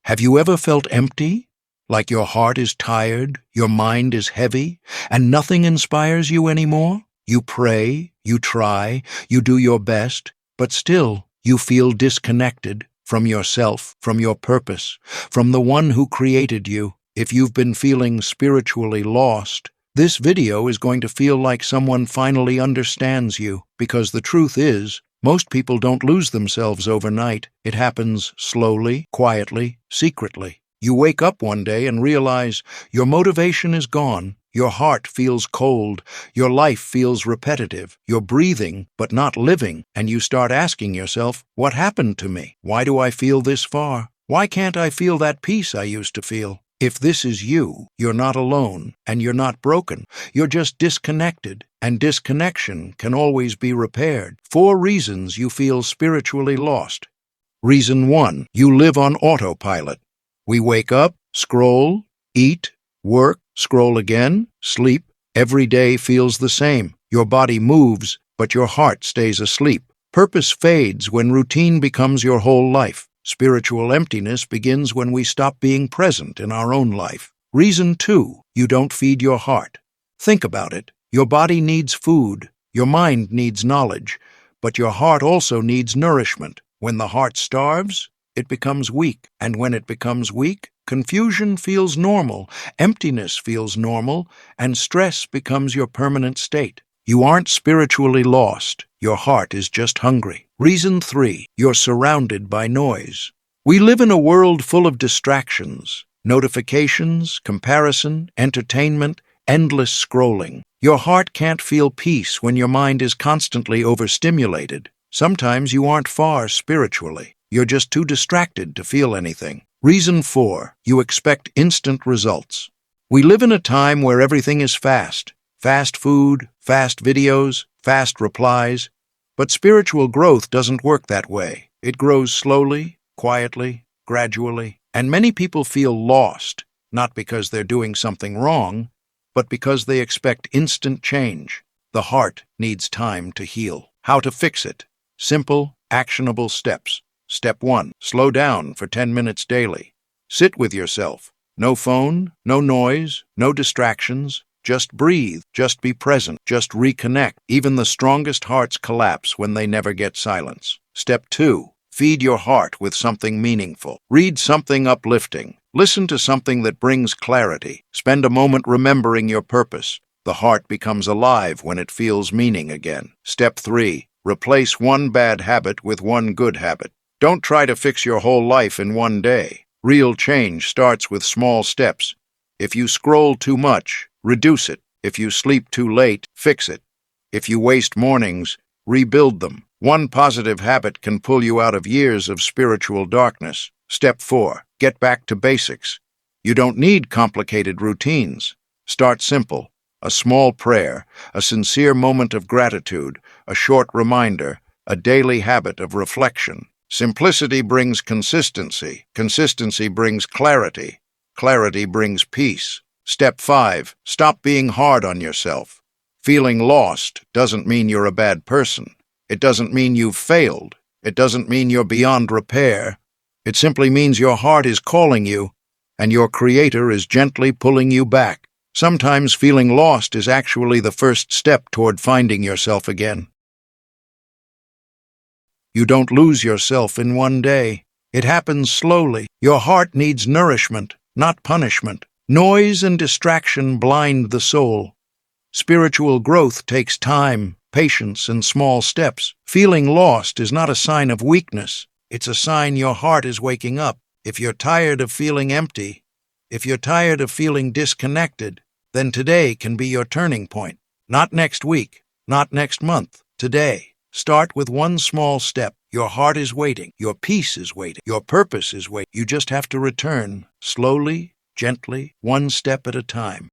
Have you ever felt empty? Like your heart is tired, your mind is heavy, and nothing inspires you anymore? You pray, you try, you do your best, but still you feel disconnected from yourself, from your purpose, from the one who created you. If you've been feeling spiritually lost, this video is going to feel like someone finally understands you, because the truth is, most people don't lose themselves overnight. It happens slowly, quietly, secretly. You wake up one day and realize your motivation is gone, your heart feels cold, your life feels repetitive, you're breathing but not living, and you start asking yourself, what happened to me? Why do I feel this far? Why can't I feel that peace I used to feel? If this is you, you're not alone, and you're not broken. You're just disconnected, and disconnection can always be repaired. 4 reasons you feel spiritually lost. Reason 1, you live on autopilot. We wake up, scroll, eat, work, scroll again, sleep. Every day feels the same. Your body moves, but your heart stays asleep. Purpose fades when routine becomes your whole life. Spiritual emptiness begins when we stop being present in our own life. Reason 2, you don't feed your heart. Think about it. Your body needs food, your mind needs knowledge, but your heart also needs nourishment. When the heart starves, it becomes weak, and when it becomes weak, confusion feels normal, emptiness feels normal, and stress becomes your permanent state. You aren't spiritually lost, your heart is just hungry. Reason 3, you're surrounded by noise. We live in a world full of distractions, notifications, comparison, entertainment, endless scrolling. Your heart can't feel peace when your mind is constantly overstimulated. Sometimes you aren't far spiritually. You're just too distracted to feel anything. Reason 4, you expect instant results. We live in a time where everything is fast. Fast food, fast videos, fast replies. But spiritual growth doesn't work that way. It grows slowly, quietly, gradually. And many people feel lost, not because they're doing something wrong, but because they expect instant change. The heart needs time to heal. How to fix it? Simple, actionable steps. Step 1, slow down for 10 minutes daily. Sit with yourself. No phone, no noise, no distractions. Just breathe, just be present, just reconnect. Even the strongest hearts collapse when they never get silence. Step 2, feed your heart with something meaningful. Read something uplifting. Listen to something that brings clarity. Spend a moment remembering your purpose. The heart becomes alive when it feels meaning again. Step 3, replace one bad habit with one good habit. Don't try to fix your whole life in one day. Real change starts with small steps. If you scroll too much, reduce it. If you sleep too late, fix it. If you waste mornings, rebuild them. One positive habit can pull you out of years of spiritual darkness. Step 4, get back to basics. You don't need complicated routines. Start simple. A small prayer, a sincere moment of gratitude, a short reminder, a daily habit of reflection. Simplicity brings consistency. Consistency brings clarity. Clarity brings peace. Step 5, stop being hard on yourself. Feeling lost doesn't mean you're a bad person. It doesn't mean you've failed. It doesn't mean you're beyond repair. It simply means your heart is calling you, and your Creator is gently pulling you back. Sometimes feeling lost is actually the first step toward finding yourself again. You don't lose yourself in one day. It happens slowly. Your heart needs nourishment, not punishment. Noise and distraction blind the soul. Spiritual growth takes time, patience, and small steps. Feeling lost is not a sign of weakness. It's a sign your heart is waking up. If you're tired of feeling empty, if you're tired of feeling disconnected, then today can be your turning point. Not next week, not next month, today. Start with one small step. Your heart is waiting. Your peace is waiting. Your purpose is waiting. You just have to return, slowly, gently, one step at a time.